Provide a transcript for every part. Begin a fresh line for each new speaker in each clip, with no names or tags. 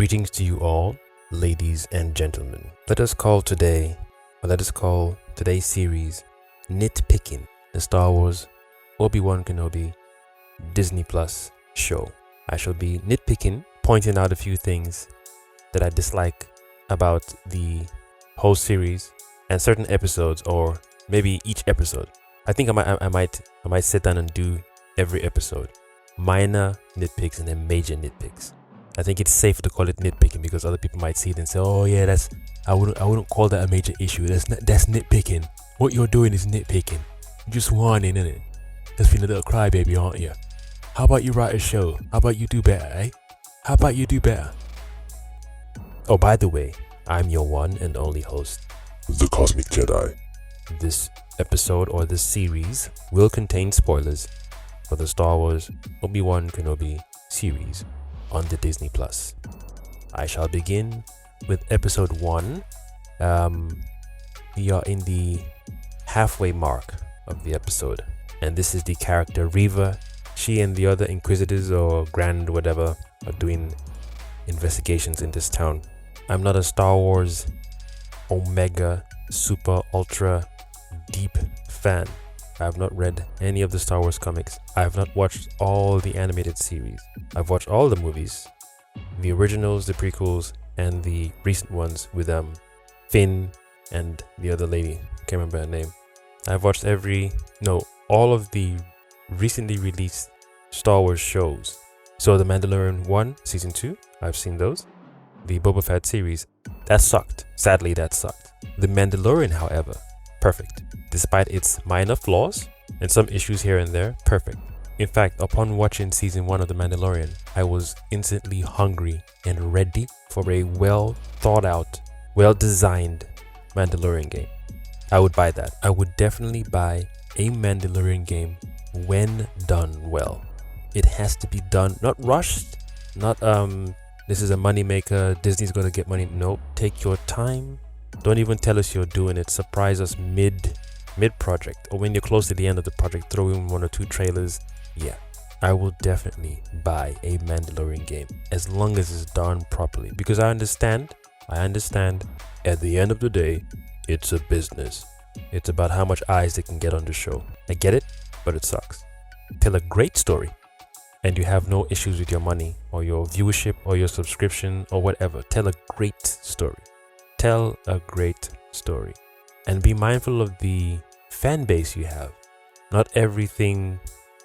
Greetings to you all, ladies and gentlemen. Let us call today's series Nitpicking, the Star Wars Obi-Wan Kenobi Disney Plus show. I shall be nitpicking, pointing out a few things that I dislike about the whole series and certain episodes, or maybe each episode. I think I might sit down and do every episode. Minor nitpicks and then major nitpicks. I think it's safer to call it nitpicking because other people might see it and say, "Oh yeah, I wouldn't call that a major issue. That's nitpicking. What you're doing is nitpicking. You're just whining, innit? Just being a little crybaby, aren't you? How about you write a show? How about you do better, eh? How about you do better?" Oh, by the way, I'm your one and only host,
the Cosmic Jedi.
This episode or this series will contain spoilers for the Star Wars Obi-Wan Kenobi series on the Disney Plus. I shall begin with episode 1. We are in the halfway mark of the episode, and this is the character Reva. She and the other Inquisitors or Grand whatever are doing investigations in this town. I'm not a Star Wars Omega Super Ultra deep fan. I have not read any of the Star Wars comics. I have not watched all the animated series. I've watched all the movies, the originals, the prequels, and the recent ones with Finn and the other lady. Can't remember her name. I've watched all of the recently released Star Wars shows. So the Mandalorian 1, season 2, I've seen those. The Boba Fett series, that sucked. Sadly, that sucked. The Mandalorian, however, perfect. Despite its minor flaws and some issues here and there, perfect. In fact, upon watching season 1 of The Mandalorian, I was instantly hungry and ready for a well thought out, well designed Mandalorian game. I would buy that. I would definitely buy a Mandalorian game when done well. It has to be done, not rushed, not this is a money maker, Disney's gonna get money. Nope, take your time. Don't even tell us you're doing it. Surprise us mid project, or when you're close to the end of the project, throw in 1 or 2 trailers. Yeah, I will definitely buy a Mandalorian game as long as it's done properly, because I understand at the end of the day, it's a business. It's about how much eyes they can get on the show. I get it, but it sucks. Tell a great story and you have no issues with your money or your viewership or your subscription or whatever. Tell a great story. Tell a great story. And be mindful of the fan base you have. Not everything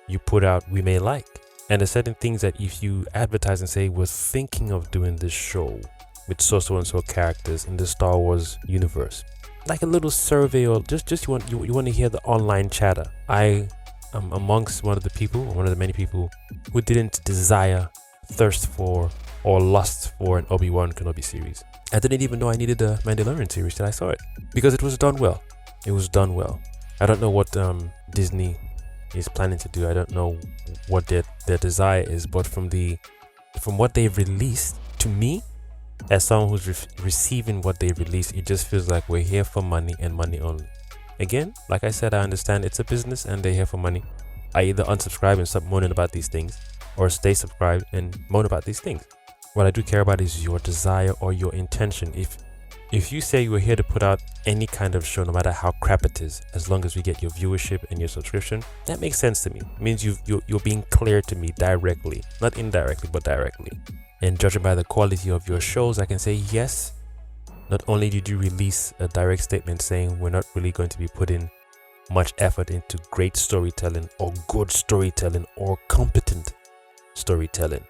you put out we may like. And there's certain things that if you advertise and say, "We're thinking of doing this show with so and so characters in the Star Wars universe," like a little survey, or just you want to hear the online chatter. I am amongst one of the many people who didn't thirst for or lust for an Obi-Wan Kenobi series. I didn't even know I needed a Mandalorian series till I saw it, because it was done well. It was done well. I don't know what Disney is planning to do. I don't know what their desire is, but from what they've released, to me, as someone who's receiving what they release, it just feels like we're here for money and money only. Again, like I said, I understand it's a business and they're here for money. I either unsubscribe and stop moaning about these things, or stay subscribed and moan about these things. What I do care about is your desire or your intention. If you say you are here to put out any kind of show, no matter how crap it is, as long as we get your viewership and your subscription, that makes sense to me. It means you're being clear to me directly, not indirectly, but directly. And judging by the quality of your shows, I can say yes. Not only did you release a direct statement saying we're not really going to be putting much effort into great storytelling or good storytelling or competent storytelling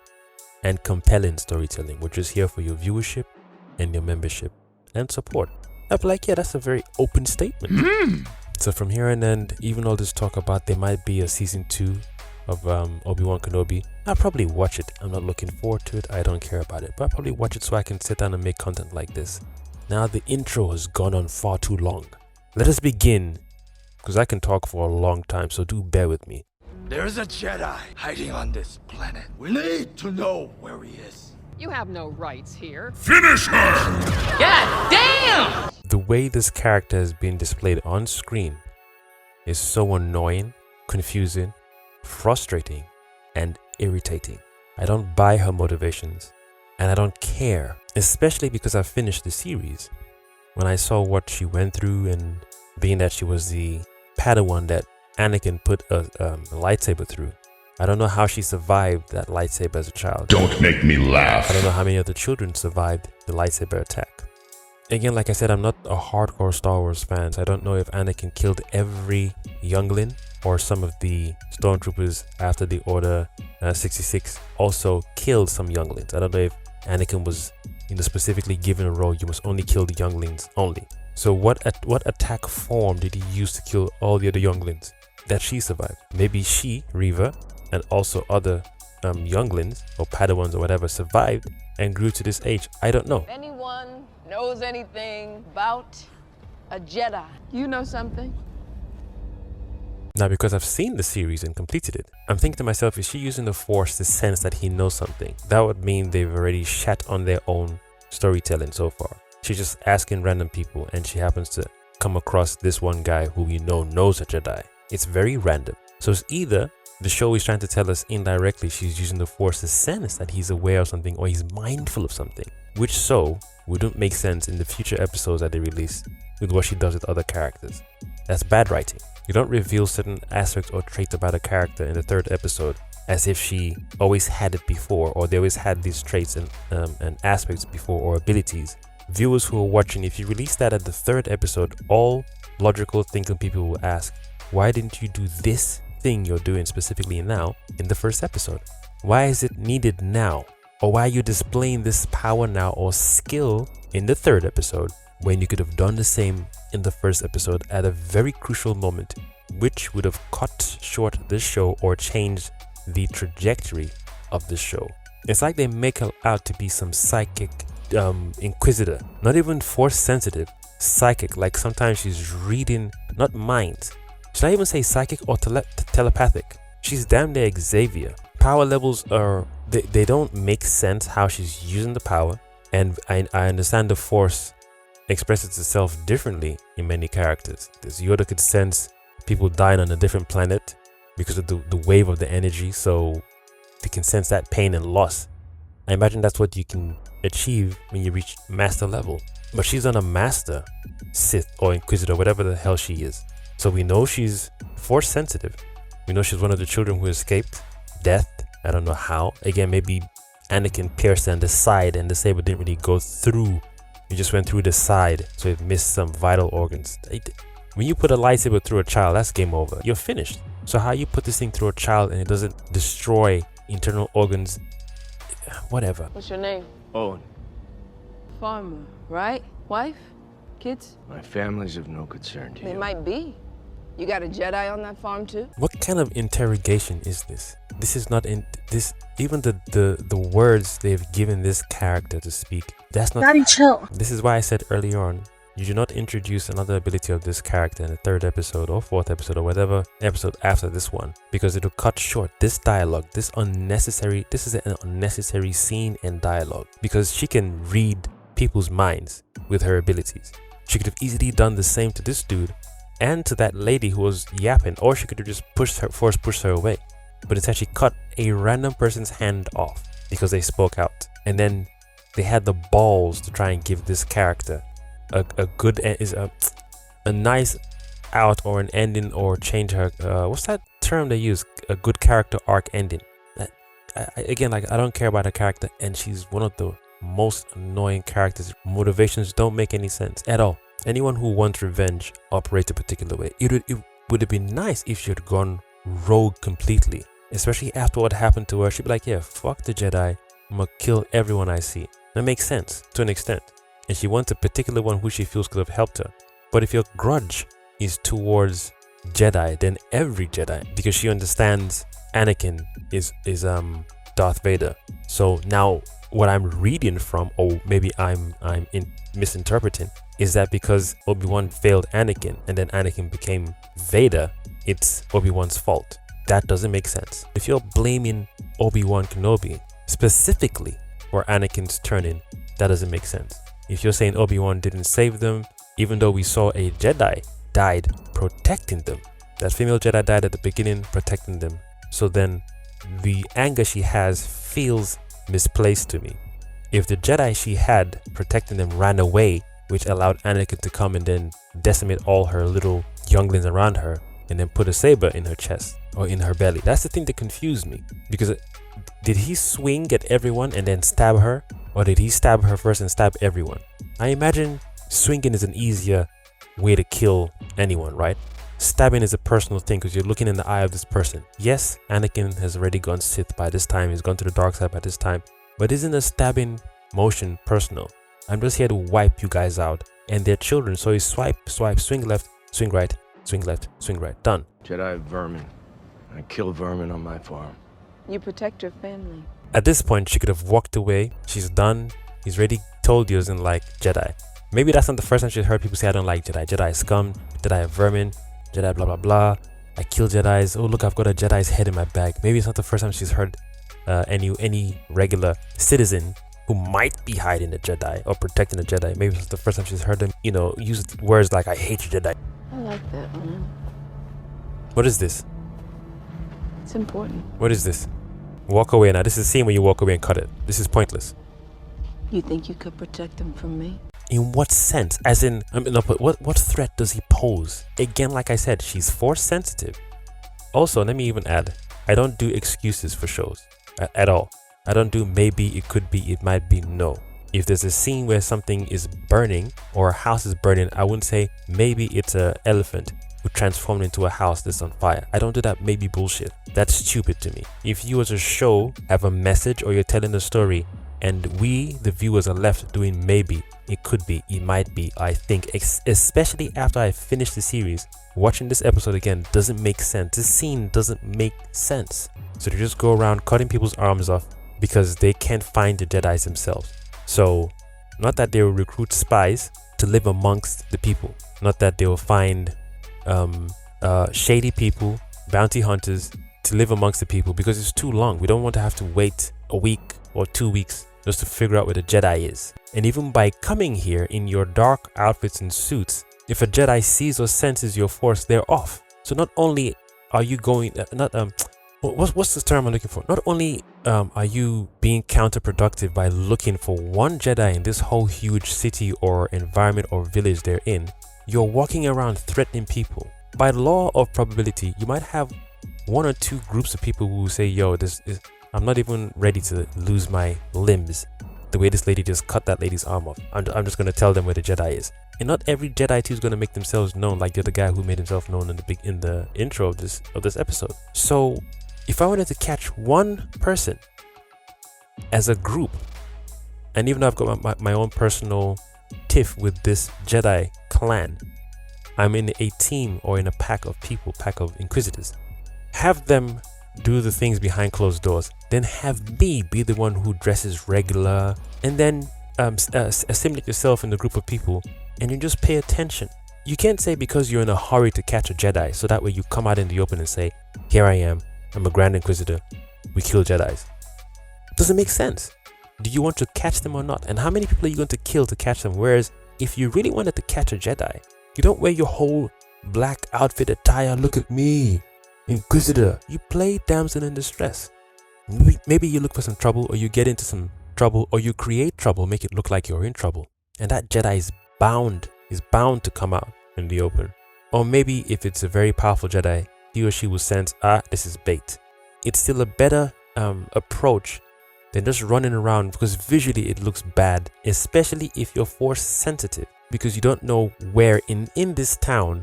and compelling storytelling. We're just here for your viewership and your membership and support. I feel like, yeah, that's a very open statement. So from here on end, even all this talk about there might be a season 2 of Obi-Wan Kenobi, I'll probably watch it. I'm not looking forward to it. I don't care about it, but I'll probably watch it so I can sit down and make content like this. Now the intro has gone on far too long. Let us begin, because I can talk for a long time, so do bear with me.
There's a Jedi hiding on this planet. We need to know where he is.
You have no rights here.
Finish her!
God damn!
The way this character has been displayed on screen is so annoying, confusing, frustrating, and irritating. I don't buy her motivations. And I don't care, especially because I finished the series. When I saw what she went through, and being that she was the Padawan that Anakin put a lightsaber through, I don't know how she survived that lightsaber as a child.
Don't make me laugh.
I don't know how many other children survived the lightsaber attack. Again, like I said, I'm not a hardcore Star Wars fan, so I don't know if Anakin killed every youngling or some of the stormtroopers after the Order 66 also killed some younglings. I don't know if Anakin was specifically given a role, you must only kill the younglings only. So what attack form did he use to kill all the other younglings that she survived? Maybe she, Reva, and also other younglings or Padawans or whatever survived and grew to this age. I don't know.
If anyone knows anything about a Jedi, you know something?
Now, because I've seen the series and completed it, I'm thinking to myself, is she using the Force to sense that he knows something? That would mean they've already shat on their own storytelling so far. She's just asking random people, and she happens to come across this one guy who we know knows a Jedi. It's very random. So it's either the show is trying to tell us indirectly she's using the Force to sense that he's aware of something or he's mindful of something, which so wouldn't make sense in the future episodes that they release with what she does with other characters. That's bad writing. You don't reveal certain aspects or traits about a character in the third episode as if she always had it before, or they always had these traits and aspects before, or abilities. Viewers who are watching, if you release that at the third episode, all logical thinking people will ask, why didn't you do this thing you're doing specifically now in the first episode? Why is it needed now? Or why are you displaying this power now or skill in the third episode when you could have done the same in the first episode at a very crucial moment, which would have cut short this show or changed the trajectory of the show? It's like they make her out to be some psychic inquisitor, not even Force sensitive, psychic. Like sometimes she's reading not minds. Should I even say psychic or telepathic? She's damn near Xavier. Power levels are they don't make sense how she's using the power, and I understand the Force expresses itself differently in many characters. This Yoda could sense people dying on a different planet because of the wave of the energy, so they can sense that pain and loss. I imagine that's what you can achieve when you reach master level. But she's on a master Sith or Inquisitor, whatever the hell she is. So we know she's Force sensitive. We know she's one of the children who escaped death. I don't know how. Again, maybe Anakin pierced on the side and the saber didn't really go through. It just went through the side, so it missed some vital organs. When you put a lightsaber through a child, that's game over. You're finished. So how you put this thing through a child and it doesn't destroy internal organs? Whatever.
What's your name?
Owen,
Farmer, right? Wife? Kids?
my family's of no concern to
They
you.
might be. You got a Jedi on that farm too?
What kind of interrogation is this? This is not in this. Even the words they've given this character to speak, that's not.
Daddy, chill.
This is why I said earlier on, you do not introduce another ability of this character in the third episode or fourth episode or whatever episode after this one, because it'll cut short this dialogue. This is an unnecessary scene and dialogue, because she can read people's minds with her abilities. She could have easily done the same to this dude and to that lady who was yapping, or she could have just pushed her away. But instead she cut a random person's hand off because they spoke out, and then they had the balls to try and give this character a nice out or an ending, or change her what's that term they use, a good character arc ending. I don't care about her character, and she's one of the most annoying characters. Motivations don't make any sense at all. Anyone who wants revenge operates a particular way. It would have been nice if she had gone rogue completely, especially after what happened to her. She'd be like, yeah, fuck the Jedi, I'm gonna kill everyone I see. That makes sense to an extent, and she wants a particular one who she feels could have helped her. But if your grudge is towards Jedi, then every Jedi, because she understands Anakin is Darth Vader. So now what I'm reading from, or maybe I'm misinterpreting, is that because Obi-Wan failed Anakin and then Anakin became Vader, it's Obi-Wan's fault. That doesn't make sense. If you're blaming Obi-Wan Kenobi specifically for Anakin's turning, that doesn't make sense. If you're saying Obi-Wan didn't save them, even though we saw a Jedi died protecting them, that female Jedi died at the beginning protecting them, so then the anger she has feels misplaced to me. If the Jedi she had protecting them ran away, which allowed Anakin to come and then decimate all her little younglings around her and then put a saber in her chest or in her belly. That's the thing that confused me, because did he swing at everyone and then stab her, or did he stab her first and stab everyone? I imagine swinging is an easier way to kill anyone, right? Stabbing is a personal thing because you're looking in the eye of this person. Yes, Anakin has already gone Sith by this time, he's gone to the dark side by this time, but isn't a stabbing motion personal? I'm just here to wipe you guys out, and they're children, so you swipe, swing left, swing right, swing left, swing right, done.
Jedi vermin. I kill vermin on my farm.
You protect your family.
At this point, she could have walked away. She's done. He's already told you doesn't like Jedi. Maybe that's not the first time she's heard people say I don't like Jedi. Jedi is scum, Jedi are vermin, Jedi blah blah blah. I kill Jedis. Oh look, I've got a Jedi's head in my bag. Maybe it's not the first time she's heard any regular citizen who might be hiding the Jedi or protecting the Jedi. Maybe it's the first time she's heard them, use words like I hate you, Jedi.
I like that one.
What is this?
It's important.
What is this? Walk away now. This is the scene where you walk away and cut it. This is pointless.
You think you could protect them from me?
In what sense? As in, no, but what threat does he pose? Again, like I said, she's force sensitive. Also, let me even add, I don't do excuses for shows at all. I don't do maybe, it could be, it might be, no. If there's a scene where something is burning or a house is burning, I wouldn't say maybe it's an elephant who transformed into a house that's on fire. I don't do that maybe bullshit. That's stupid to me. If you as a show have a message or you're telling a story and we, the viewers, are left doing maybe, it could be, it might be, I think, especially after I finish the series, watching this episode again doesn't make sense. This scene doesn't make sense. So they just go around cutting people's arms off because they can't find the Jedis themselves. So, not that they will recruit spies to live amongst the people. Not that they will find shady people, bounty hunters to live amongst the people, because it's too long. We don't want to have to wait a week or 2 weeks just to figure out where the Jedi is. And even by coming here in your dark outfits and suits, if a Jedi sees or senses your force, they're off. So not only are you going, what's the term I'm looking for? Not only are you being counterproductive by looking for one Jedi in this whole huge city or environment or village they're in, you're walking around threatening people. By law of probability, you might have 1 or 2 groups of people who say, yo, I'm not even ready to lose my limbs the way this lady just cut that lady's arm off. I'm just going to tell them where the Jedi is. And not every Jedi too is going to make themselves known like the other guy who made himself known in the intro of this episode. So if I wanted to catch one person as a group, and even though I've got my own personal tiff with this Jedi clan, I'm in a team or in a pack of inquisitors, have them do the things behind closed doors, then have me be the one who dresses regular, and then assimilate yourself in the group of people, and you just pay attention. You can't say because you're in a hurry to catch a Jedi, so that way you come out in the open and say, here I am, I'm a Grand Inquisitor, we kill Jedis. Doesn't make sense. Do you want to catch them or not? And how many people are you going to kill to catch them? Whereas if you really wanted to catch a Jedi, you don't wear your whole black outfit attire, look at me, Inquisitor. You play damsel in distress. Maybe you look for some trouble, or you get into some trouble, or you create trouble, make it look like you're in trouble. And that Jedi is bound to come out in the open. Or maybe if it's a very powerful Jedi, he or she will sense, this is bait. It's still a better approach than just running around, because visually it looks bad, especially if you're force sensitive, because you don't know where in this town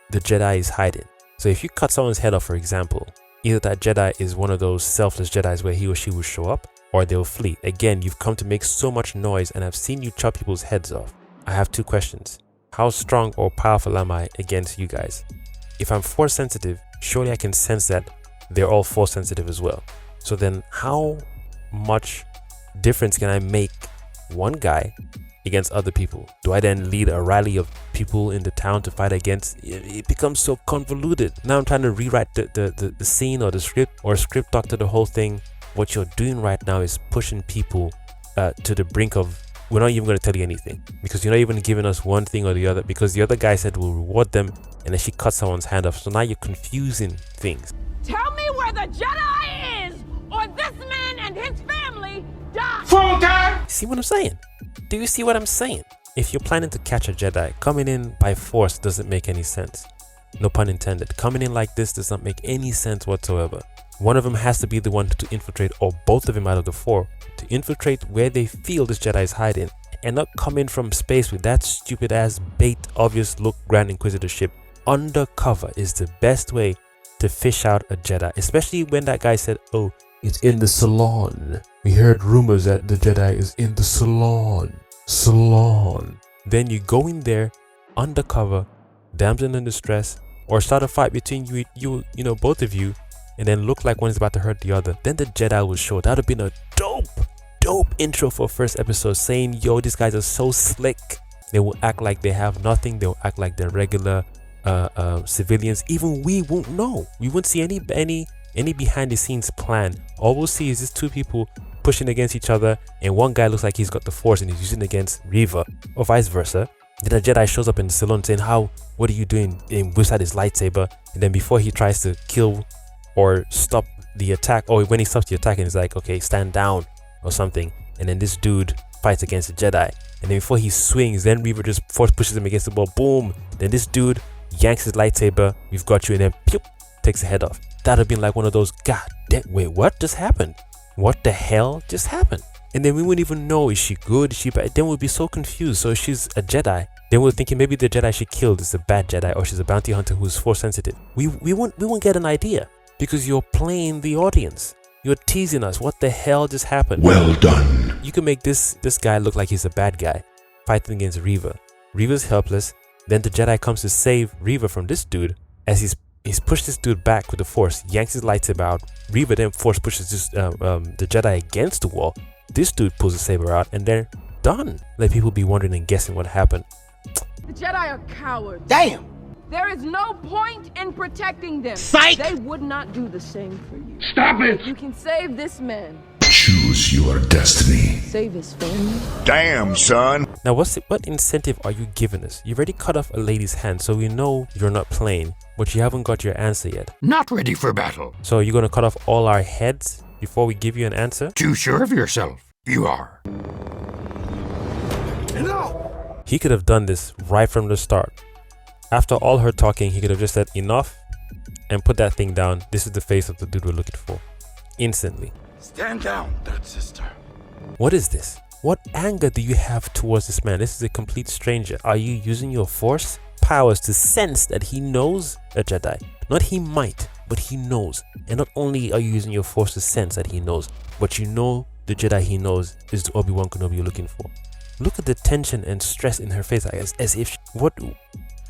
the Jedi is hiding. So if you cut someone's head off, for example, either that Jedi is one of those selfless Jedis where he or she will show up, or they'll flee. Again, you've come to make so much noise and I've seen you chop people's heads off. I have 2 questions. How strong or powerful am I against you guys? If I'm force sensitive, surely I can sense that they're all force sensitive as well. So then how much difference can I make one guy against other people? Do I then lead a rally of people in the town to fight against? It becomes so convoluted. Now I'm trying to rewrite the scene or the script, or script doctor the whole thing. What you're doing right now is pushing people to the brink of, we're not even going to tell you anything, because you're not even giving us one thing or the other, because the other guy said we'll reward them, and then she cut someone's hand off. So now you're confusing things.
Tell me where the Jedi is, or this man and his family die!
Full time!
See what I'm saying? Do you see what I'm saying? If you're planning to catch a Jedi, coming in by force doesn't make any sense. No pun intended. Coming in like this does not make any sense whatsoever. One of them has to be the one to infiltrate, or both of them out of the four, to infiltrate where they feel this Jedi is hiding, and not come in from space with that stupid ass bait, obvious look Grand Inquisitor ship. Undercover is the best way to fish out a Jedi, especially when that guy said, oh, it's in the salon. We heard rumors that the Jedi is in the salon. Then you go in there undercover, damsel in distress, or start a fight between you know, both of you, and then look like one is about to hurt the other. Then the Jedi will show. That would have been a dope intro for first episode, saying, yo, these guys are so slick. They will act like they have nothing. They'll act like they're regular civilians. Even we won't know. We won't see any behind the scenes plan. All we'll see is these two people pushing against each other, and one guy looks like he's got the force and he's using it against Reva, or vice versa. Then a Jedi shows up in the salon saying, what are you doing? And whips out his lightsaber, and then before he tries to kill or stop the attack, or when he stops the attack and he's like, okay, stand down or something, and then this dude fights against the Jedi, and then before he swings, then Reva just force pushes him against the wall, boom, then this dude yanks his lightsaber, we've got you, and then pew, takes the head off. That'd have been like one of those, god damn, wait, what just happened? What the hell just happened? And then we wouldn't even know, is she good, is she bad? Then we'd be so confused. So if she's a Jedi, then we're thinking maybe the Jedi she killed is a bad Jedi, or she's a bounty hunter who's force sensitive. We won't get an idea, because you're playing the audience. You're teasing us. What the hell just happened?
Well done.
You can make this guy look like he's a bad guy fighting against Reva. Reva's helpless. Then the Jedi comes to save Reva from this dude. As he's pushed this dude back with the force, yanks his lightsaber out. Reva then force pushes the Jedi against the wall. This dude pulls the saber out, and they're done. Let people be wondering and guessing what happened.
The Jedi are cowards.
Damn!
There is no point in protecting them.
Psych!
They would not do the same for you.
Stop it!
You can save this man.
Choose your destiny.
Save his family.
Damn, son!
Now, what incentive are you giving us? You've already cut off a lady's hand, so we know you're not playing, but you haven't got your answer yet.
Not ready for battle.
So you're gonna cut off all our heads before we give you an answer?
Too sure of yourself. You are.
No!
He could have done this right from the start. After all her talking, he could have just said enough and put that thing down. This is the face of the dude we're looking for. Instantly.
Stand down, third sister.
What is this? What anger do you have towards this man? This is a complete stranger. Are you using your force powers to sense that he knows a Jedi? Not he might, but he knows. And not only are you using your force to sense that he knows, but you know the Jedi he knows is the Obi-Wan Kenobi you're looking for. Look at the tension and stress in her face, as if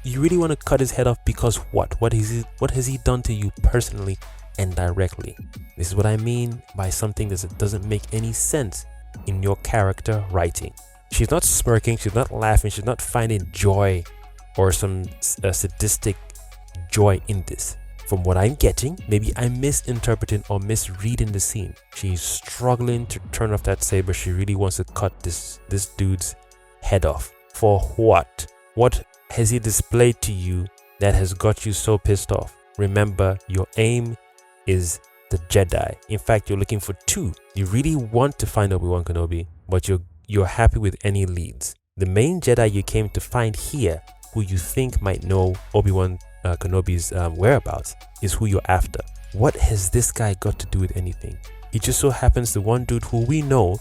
you really want to cut his head off because what? What has he done to you personally and directly? This is what I mean by something that doesn't make any sense in your character writing. She's not smirking, she's not laughing, she's not finding joy or some sadistic joy in this. From what I'm getting, maybe I'm misinterpreting or misreading the scene. She's struggling to turn off that saber. She really wants to cut this dude's head off. For what? What has he displayed to you that has got you so pissed off? Remember, your aim is the Jedi. In fact, you're looking for two. You really want to find Obi-Wan Kenobi, but you're happy with any leads. The main Jedi you came to find here, who you think might know Obi-Wan Kenobi's whereabouts, is who you're after. What has this guy got to do with anything? He just so happens the one dude who we know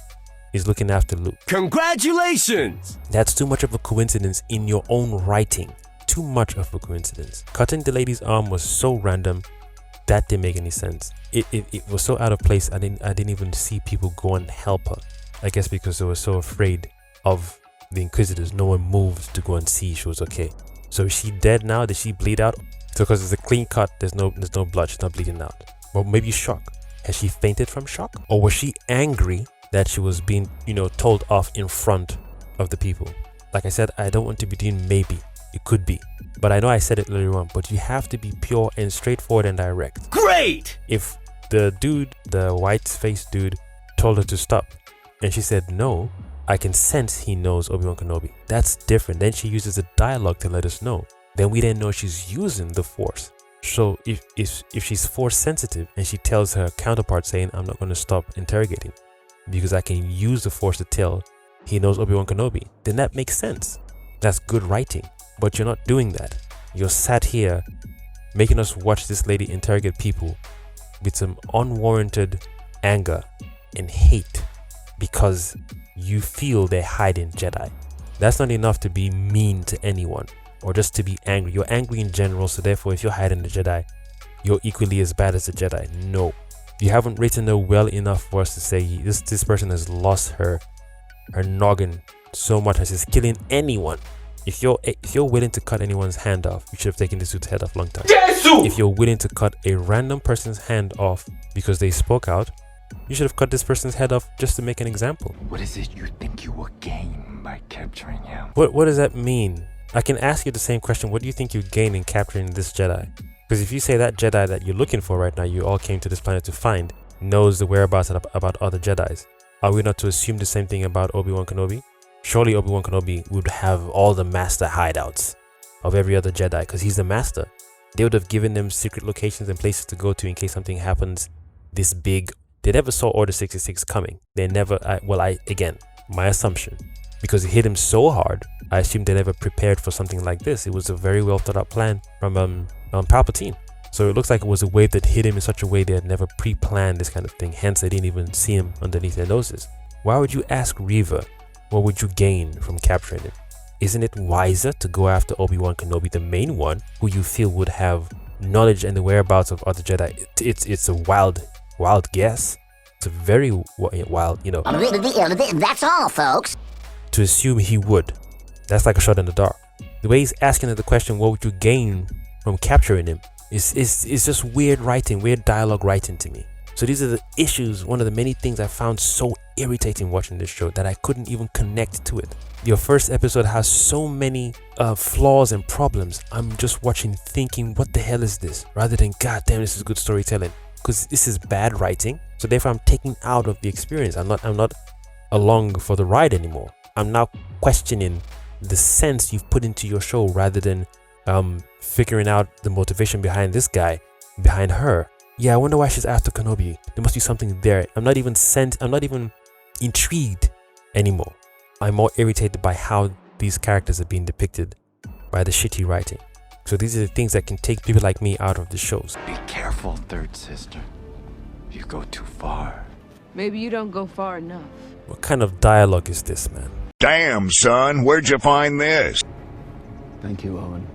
is looking after Luke.
Congratulations!
That's too much of a coincidence in your own writing. Too much of a coincidence. Cutting the lady's arm was so random that didn't make any sense. It was so out of place. I didn't even see people go and help her. I guess because they were so afraid of the Inquisitors. No one moved to go and see she was okay. So is she dead now? Did she bleed out? So because it's a clean cut, there's no blood. She's not bleeding out. Well, maybe shock. Has she fainted from shock? Or was she angry that she was being, told off in front of the people? Like I said, I don't want to be doing maybe. It could be. But I know I said it earlier on, but you have to be pure and straightforward and direct.
Great!
If the white-faced dude, told her to stop, and she said no, I can sense he knows Obi-Wan Kenobi. That's different. Then she uses a dialogue to let us know. Then we didn't know she's using the force. So if she's force sensitive and she tells her counterpart saying, I'm not going to stop interrogating because I can use the force to tell he knows Obi-Wan Kenobi. Then that makes sense. That's good writing. But you're not doing that. You're sat here making us watch this lady interrogate people with some unwarranted anger and hate because you feel they're hiding Jedi. That's not enough to be mean to anyone or just to be angry. You're angry in general, so therefore if you're hiding the Jedi, you're equally as bad as the Jedi. No. You haven't written her well enough for us to say this person has lost her noggin so much as she's killing anyone. If you're willing to cut anyone's hand off, you should have taken this dude's head off long time. If you're willing to cut a random person's hand off because they spoke out, you should have cut this person's head off just to make an example.
What is it you think you will gain by capturing him?
What does that mean? I can ask you the same question. What do you think you gain in capturing this Jedi? Because if you say that Jedi that you're looking for right now, you all came to this planet to find, knows the whereabouts about other Jedis, are we not to assume the same thing about Obi-Wan Kenobi? Surely Obi-Wan Kenobi would have all the master hideouts of every other Jedi because he's the master. They would have given them secret locations and places to go to in case something happens this big. They never saw Order 66 coming. They never, again, my assumption, because it hit him so hard, I assume they never prepared for something like this. It was a very well thought out plan from Palpatine. So it looks like it was a wave that hit him in such a way they had never pre-planned this kind of thing. Hence, they didn't even see him underneath their noses. Why would you ask Reva? What would you gain from capturing him? Isn't it wiser to go after Obi-Wan Kenobi, the main one, who you feel would have knowledge and the whereabouts of other Jedi? It's a wild guess. It's a very wild,
That's all, folks.
To assume he would. That's like a shot in the dark. The way he's asking the question, what would you gain from capturing him, is just weird writing, weird dialogue writing to me. So these are the issues, one of the many things I found so irritating watching this show that I couldn't even connect to it. Your first episode has so many flaws and problems. I'm just watching thinking, what the hell is this? Rather than, god damn, this is good storytelling. Because this is bad writing. So therefore I'm taking out of the experience. I'm not along for the ride anymore. I'm now questioning the sense you've put into your show rather than figuring out the motivation behind this guy, behind her. Yeah, I wonder why she's after Kenobi. There must be something there. I'm not even intrigued anymore. I'm more irritated by how these characters are being depicted by the shitty writing. So these are the things that can take people like me out of the shows.
Be careful, third sister. You go too far.
Maybe you don't go far enough.
What kind of dialogue is this, man?
Damn, son, where'd you find this?
Thank you, Owen.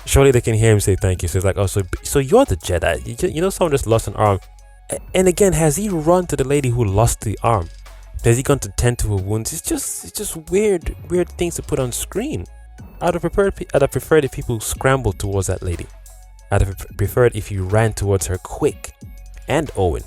Surely they can hear him say thank you. So it's like, oh, so you're the Jedi. You know, someone just lost an arm. And again, has he run to the lady who lost the arm? Has he gone to tend to her wounds? It's just weird things to put on screen. I'd have preferred if people scrambled towards that lady. I'd have preferred if you ran towards her quick, and Owen.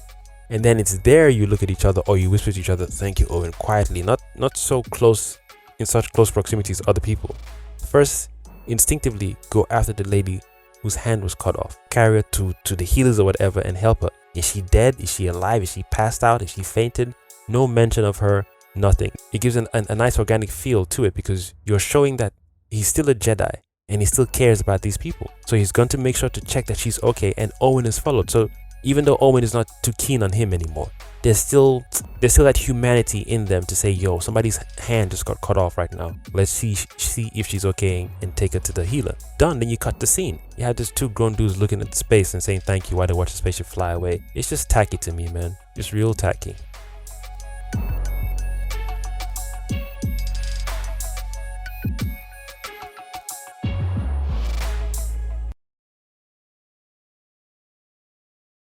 And then it's there you look at each other or you whisper to each other, thank you, Owen, quietly, not so close, in such close proximity to other people. First, instinctively go after the lady whose hand was cut off. Carry her to the healers or whatever and help her. Is she dead? Is she alive? Is she passed out? Is she fainted? No mention of her, nothing. It gives a nice organic feel to it because you're showing that he's still a Jedi and he still cares about these people. So he's going to make sure to check that she's okay, and Owen is followed. So even though Owen is not too keen on him anymore, there's still that humanity in them to say, yo, somebody's hand just got cut off right now. Let's see if she's okay and take her to the healer. Done. Then you cut the scene. You have just two grown dudes looking at the space and saying thank you while they watch the spaceship fly away. It's just tacky to me, man. Just real tacky.